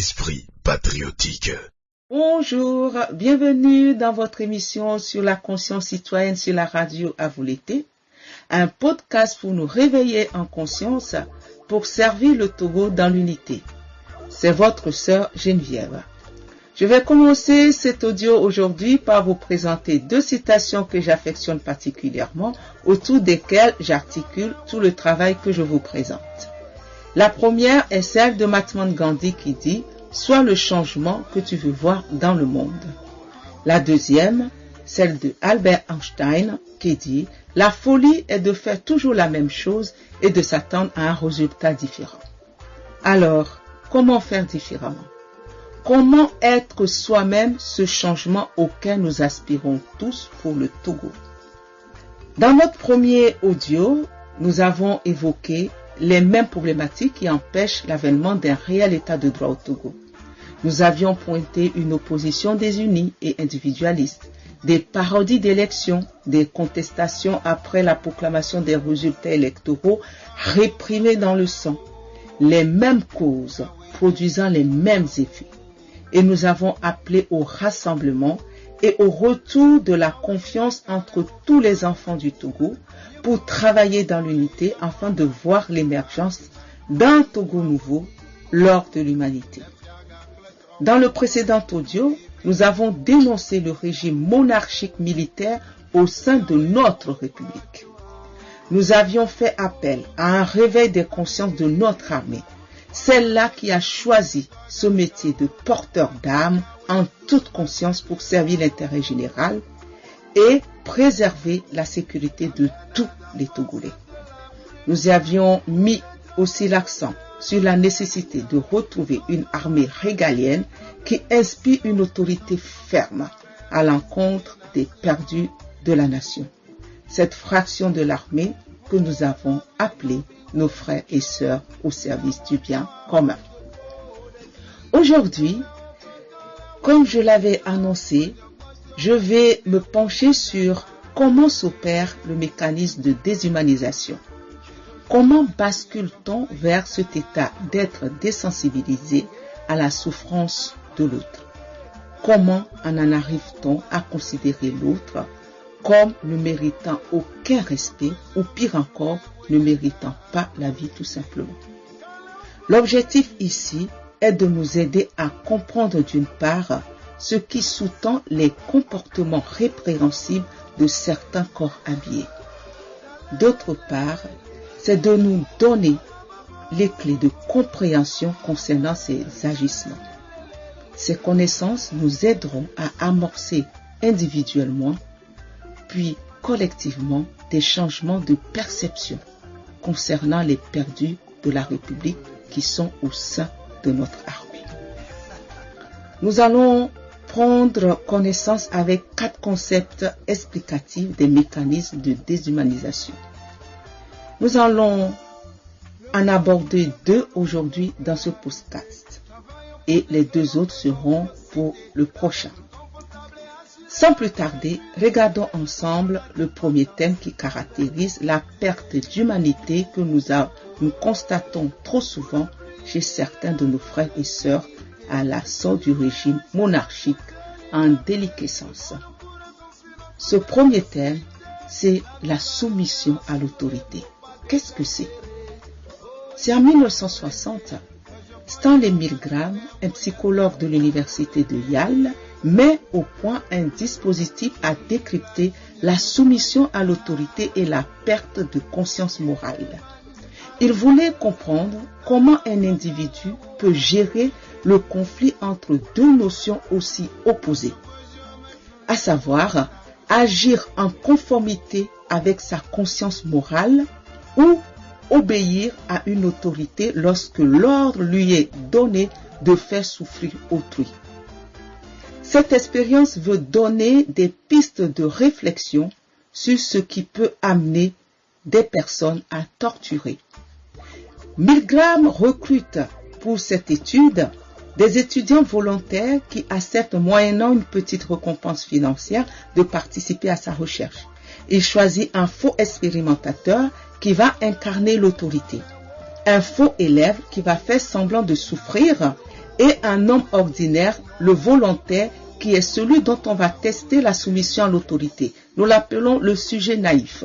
esprit patriotique. Bonjour, bienvenue dans votre émission sur la conscience citoyenne sur la radio à vous l'été, un podcast pour nous réveiller en conscience pour servir le Togo dans l'unité. C'est votre sœur Geneviève. Je vais commencer cet audio aujourd'hui par vous présenter deux citations que j'affectionne particulièrement, autour desquelles j'articule tout le travail que je vous présente. La première est celle de Mahatma Gandhi qui dit « Sois le changement que tu veux voir dans le monde ». La deuxième, celle de Albert Einstein qui dit « La folie est de faire toujours la même chose et de s'attendre à un résultat différent ». Alors, comment faire différemment? Comment être soi-même ce changement auquel nous aspirons tous pour le Togo? Dans notre premier audio, nous avons évoqué les mêmes problématiques qui empêchent l'avènement d'un réel état de droit au Togo. Nous avions pointé une opposition désunie et individualiste, des parodies d'élections, des contestations après la proclamation des résultats électoraux réprimés dans le sang, les mêmes causes produisant les mêmes effets. Et nous avons appelé au rassemblement et au retour de la confiance entre tous les enfants du Togo pour travailler dans l'unité afin de voir l'émergence d'un Togo nouveau lors de l'humanité. Dans le précédent audio, nous avons dénoncé le régime monarchique militaire au sein de notre République. Nous avions fait appel à un réveil des consciences de notre armée, celle-là qui a choisi ce métier de porteur d'armes en toute conscience pour servir l'intérêt général et préserver la sécurité de tous les Togolais. Nous avions mis aussi l'accent sur la nécessité de retrouver une armée régalienne qui inspire une autorité ferme à l'encontre des perdus de la nation. Cette fraction de l'armée que nous avons appelée nos frères et sœurs au service du bien commun. Aujourd'hui, comme je l'avais annoncé, je vais me pencher sur comment s'opère le mécanisme de déshumanisation. Comment bascule-t-on vers cet état d'être désensibilisé à la souffrance de l'autre? Comment en arrive-t-on à considérer l'autre comme ne méritant aucun respect ou pire encore, ne méritant pas la vie tout simplement? L'objectif ici est de nous aider à comprendre d'une part ce qui sous-tend les comportements répréhensibles de certains corps habillés. D'autre part, c'est de nous donner les clés de compréhension concernant ces agissements. Ces connaissances nous aideront à amorcer individuellement puis collectivement des changements de perception concernant les perdus de la République qui sont au sein de notre armée. Nous allons prendre connaissance avec 4 concepts explicatifs des mécanismes de déshumanisation. Nous allons en aborder 2 aujourd'hui dans ce podcast et les 2 autres seront pour le prochain. Sans plus tarder, regardons ensemble le premier thème qui caractérise la perte d'humanité que nous constatons trop souvent chez certains de nos frères et sœurs à l'assaut du régime monarchique en déliquescence. Ce premier thème, c'est la soumission à l'autorité. Qu'est-ce que c'est? C'est en 1960, Stanley Milgram, un psychologue de l'université de Yale, met au point un dispositif à décrypter la soumission à l'autorité et la perte de conscience morale. Il voulait comprendre comment un individu peut gérer le conflit entre 2 notions aussi opposées, à savoir agir en conformité avec sa conscience morale ou obéir à une autorité lorsque l'ordre lui est donné de faire souffrir autrui. Cette expérience veut donner des pistes de réflexion sur ce qui peut amener des personnes à torturer. Milgram recrute pour cette étude des étudiants volontaires qui acceptent moyennant une petite récompense financière de participer à sa recherche. Il choisit un faux expérimentateur qui va incarner l'autorité, un faux élève qui va faire semblant de souffrir et un homme ordinaire, le volontaire, qui est celui dont on va tester la soumission à l'autorité. Nous l'appelons le sujet naïf.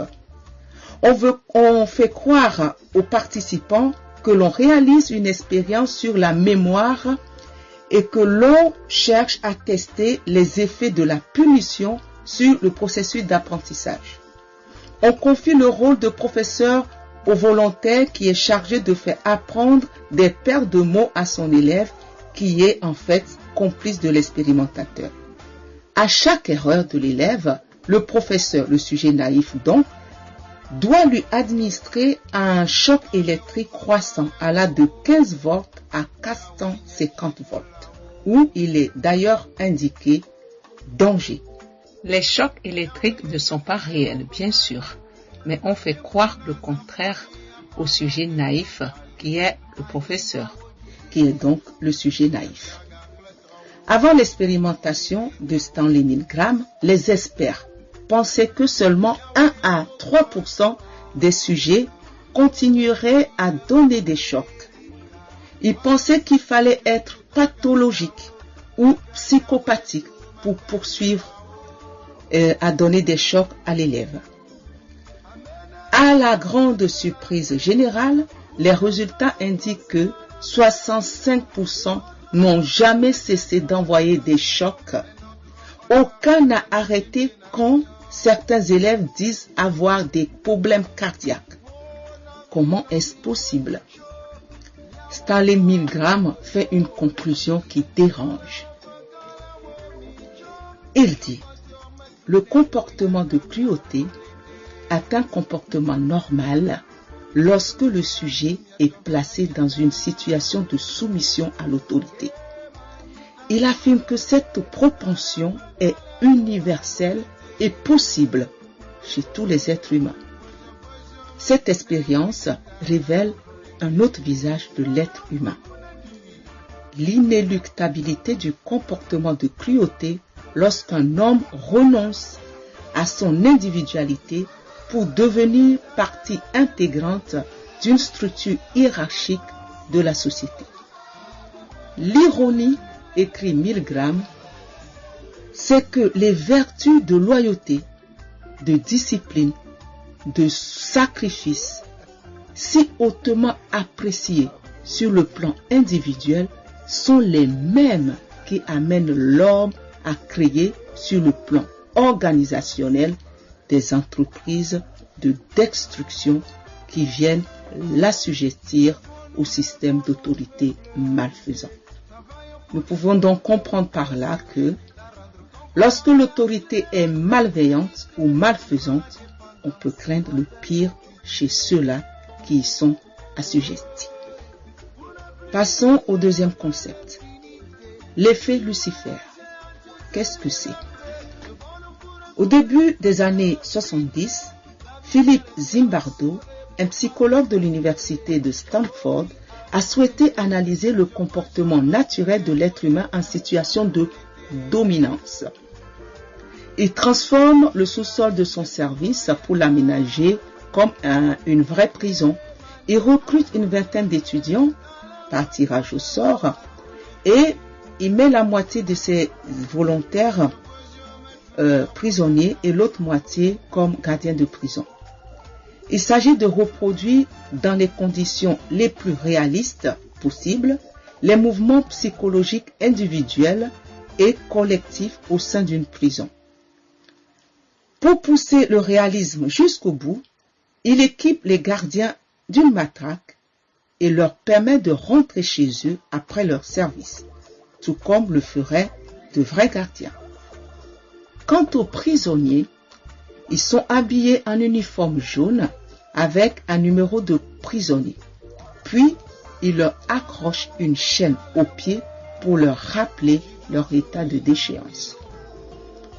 On fait croire aux participants que l'on réalise une expérience sur la mémoire et que l'on cherche à tester les effets de la punition sur le processus d'apprentissage. On confie le rôle de professeur au volontaire qui est chargé de faire apprendre des paires de mots à son élève qui est en fait complice de l'expérimentateur. À chaque erreur de l'élève, le professeur, le sujet naïf donc, doit lui administrer un choc électrique croissant allant de 15 volts à 450 volts, où il est d'ailleurs indiqué danger. Les chocs électriques ne sont pas réels, bien sûr, mais on fait croire le contraire au sujet naïf qui est le professeur, qui est donc le sujet naïf. Avant l'expérimentation de Stanley Milgram, les experts pensaient que seulement 1 à 3% des sujets continueraient à donner des chocs. Ils pensaient qu'il fallait être pathologique ou psychopathique pour poursuivre à donner des chocs à l'élève. À la grande surprise générale, les résultats indiquent que 65% n'ont jamais cessé d'envoyer des chocs. Aucun n'a arrêté quand certains élèves disent avoir des problèmes cardiaques. Comment est-ce possible? Stanley Milgram fait une conclusion qui dérange. Il dit: le comportement de cruauté est un comportement normal lorsque le sujet est placé dans une situation de soumission à l'autorité. Il affirme que cette propension est universelle et possible chez tous les êtres humains. Cette expérience révèle un autre visage de l'être humain. L'inéluctabilité du comportement de cruauté lorsqu'un homme renonce à son individualité pour devenir partie intégrante d'une structure hiérarchique de la société. L'ironie, écrit Milgram, c'est que les vertus de loyauté, de discipline, de sacrifice, si hautement appréciées sur le plan individuel, sont les mêmes qui amènent l'homme à créer sur le plan organisationnel des entreprises de destruction qui viennent l'assujettir au système d'autorité malfaisant. Nous pouvons donc comprendre par là que lorsque l'autorité est malveillante ou malfaisante, on peut craindre le pire chez ceux-là qui y sont assujettis. Passons au deuxième concept. L'effet Lucifer. Qu'est-ce que c'est? Au début des années 70, Philippe Zimbardo, un psychologue de l'université de Stanford, a souhaité analyser le comportement naturel de l'être humain en situation de dominance. Il transforme le sous-sol de son service pour l'aménager comme une vraie prison. Il recrute une vingtaine d'étudiants par tirage au sort et il met la moitié de ses volontaires prisonniers et l'autre moitié comme gardiens de prison. Il s'agit de reproduire dans les conditions les plus réalistes possibles les mouvements psychologiques individuels et collectifs au sein d'une prison. Pour pousser le réalisme jusqu'au bout, il équipe les gardiens d'une matraque et leur permet de rentrer chez eux après leur service, tout comme le feraient de vrais gardiens. Quant aux prisonniers, ils sont habillés en uniforme jaune avec un numéro de prisonnier. Puis, il leur accroche une chaîne au pied pour leur rappeler leur état de déchéance.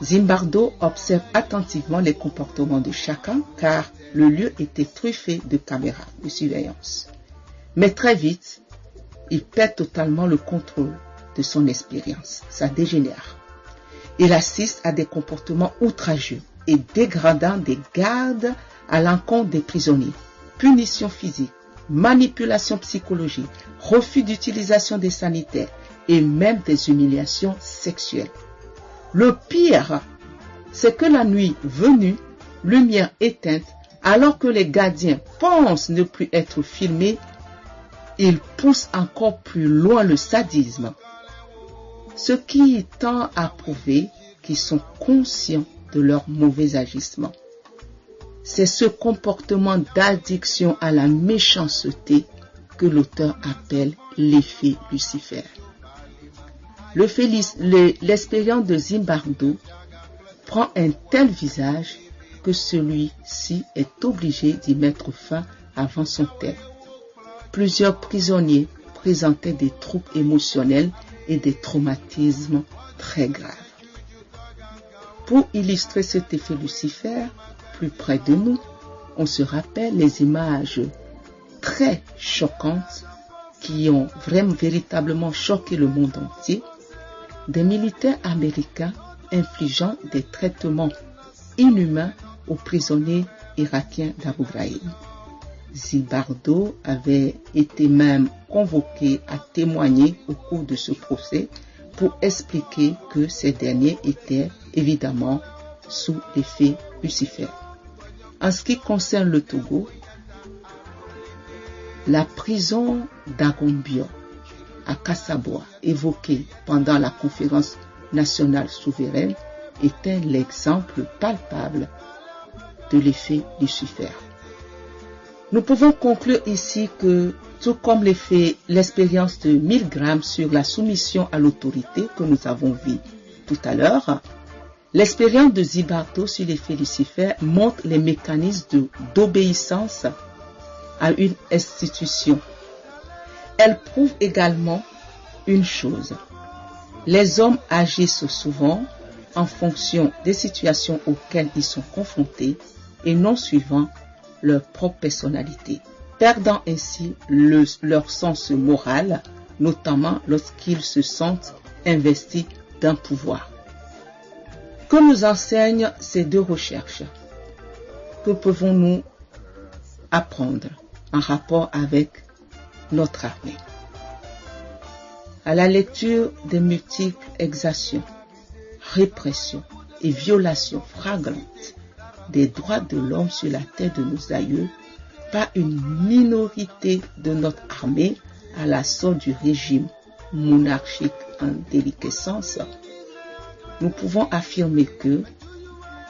Zimbardo observe attentivement les comportements de chacun car le lieu était truffé de caméras de surveillance. Mais très vite, il perd totalement le contrôle de son expérience. Ça dégénère. Il assiste à des comportements outrageux et dégradants des gardes à l'encontre des prisonniers. Punition physique, manipulation psychologique, refus d'utilisation des sanitaires et même des humiliations sexuelles. Le pire, c'est que la nuit venue, lumière éteinte, alors que les gardiens pensent ne plus être filmés, ils poussent encore plus loin le sadisme. Ce qui tend à prouver qu'ils sont conscients de leurs mauvais agissements. C'est ce comportement d'addiction à la méchanceté que l'auteur appelle l'effet Lucifer. L'expérience de Zimbardo prend un tel visage que celui-ci est obligé d'y mettre fin avant son terme. Plusieurs prisonniers présentaient des troubles émotionnels et des traumatismes très graves. Pour illustrer cet effet Lucifer, plus près de nous, on se rappelle les images très choquantes qui ont véritablement choqué le monde entier, des militaires américains infligeant des traitements inhumains aux prisonniers irakiens d'Abu Ghraib. Zimbardo avait été même convoqué à témoigner au cours de ce procès pour expliquer que ces derniers étaient évidemment sous l'effet Lucifer. En ce qui concerne le Togo, la prison d'Agombio à Kassaboa, évoquée pendant la conférence nationale souveraine, était l'exemple palpable de l'effet Lucifer. Nous pouvons conclure ici que, tout comme l'expérience de Milgram sur la soumission à l'autorité que nous avons vu tout à l'heure, l'expérience de Zimbardo sur l'effet Lucifer montre les mécanismes d'obéissance à une institution. Elle prouve également une chose. Les hommes agissent souvent en fonction des situations auxquelles ils sont confrontés et non suivant leur propre personnalité, perdant ainsi leur sens moral, notamment lorsqu'ils se sentent investis d'un pouvoir. Que nous enseignent ces deux recherches? Que pouvons-nous apprendre en rapport avec notre armée? À la lecture des multiples exactions, répressions et violations flagrantes des droits de l'homme sur la terre de nos aïeux par une minorité de notre armée à l'assaut du régime monarchique en déliquescence, nous pouvons affirmer que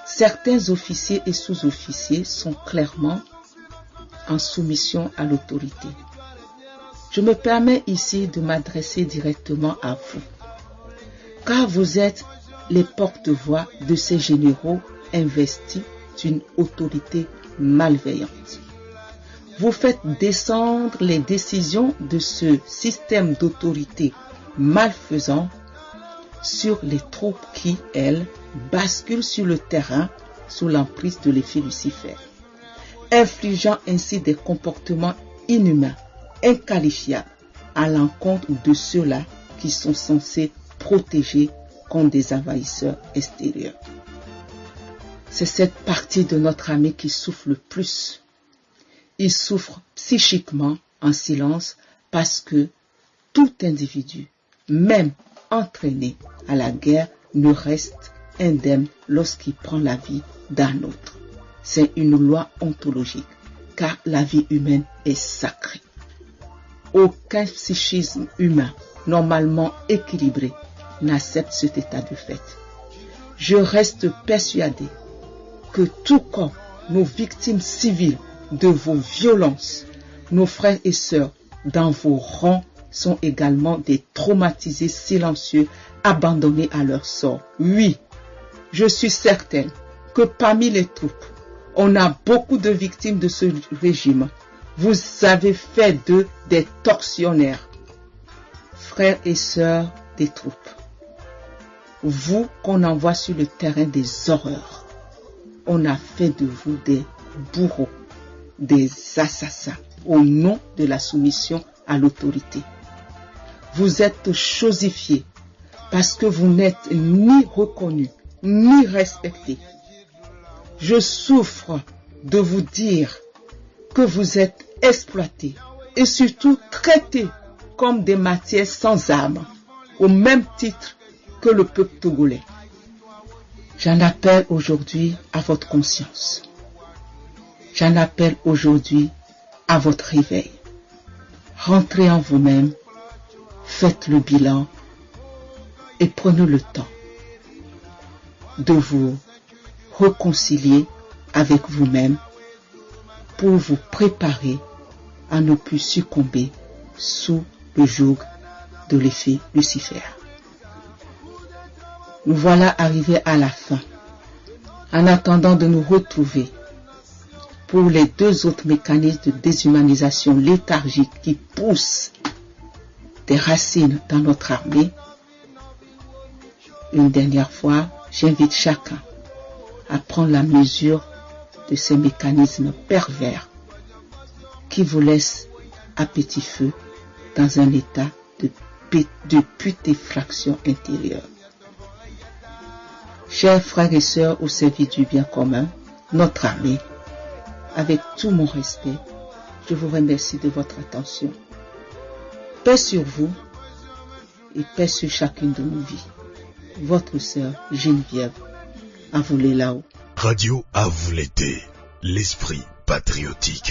certains officiers et sous-officiers sont clairement en soumission à l'autorité. Je me permets ici de m'adresser directement à vous, car vous êtes les porte-voix de ces généraux investis d'une autorité malveillante. Vous faites descendre les décisions de ce système d'autorité malfaisant sur les troupes qui, elles, basculent sur le terrain sous l'emprise de l'effet Lucifer, infligeant ainsi des comportements inhumains, inqualifiables à l'encontre de ceux-là qui sont censés protéger contre des envahisseurs extérieurs. C'est cette partie de notre armée qui souffre le plus. Il souffre psychiquement en silence parce que tout individu, même entraîné à la guerre, ne reste indemne lorsqu'il prend la vie d'un autre. C'est une loi ontologique, car la vie humaine est sacrée. Aucun psychisme humain normalement équilibré n'accepte cet état de fait. Je reste persuadé que tout comme nos victimes civiles de vos violences, nos frères et sœurs dans vos rangs sont également des traumatisés silencieux abandonnés à leur sort. Oui, je suis certaine que parmi les troupes, on a beaucoup de victimes de ce régime. Vous avez fait d'eux des tortionnaires. Frères et sœurs des troupes, vous qu'on envoie sur le terrain des horreurs, on a fait de vous des bourreaux, des assassins, au nom de la soumission à l'autorité. Vous êtes chosifiés parce que vous n'êtes ni reconnus, ni respectés. Je souffre de vous dire que vous êtes exploités et surtout traités comme des matières sans âme. au même titre que le peuple togolais. J'en appelle aujourd'hui à votre conscience. J'en appelle aujourd'hui à votre réveil. Rentrez en vous-même, faites le bilan et prenez le temps de vous réconcilier avec vous-même pour vous préparer à ne plus succomber sous le joug de l'effet Lucifer. Nous voilà arrivés à la fin. En attendant de nous retrouver pour les 2 autres mécanismes de déshumanisation léthargique qui poussent des racines dans notre armée, une dernière fois, j'invite chacun à prendre la mesure de ces mécanismes pervers qui vous laissent à petit feu dans un état de putréfaction intérieure. Chers frères et sœurs au service du bien commun, notre armée, avec tout mon respect, je vous remercie de votre attention. Paix sur vous et paix sur chacune de nos vies. Votre sœur Geneviève Avoulé-Lao. Radio à vous l'été, l'esprit patriotique.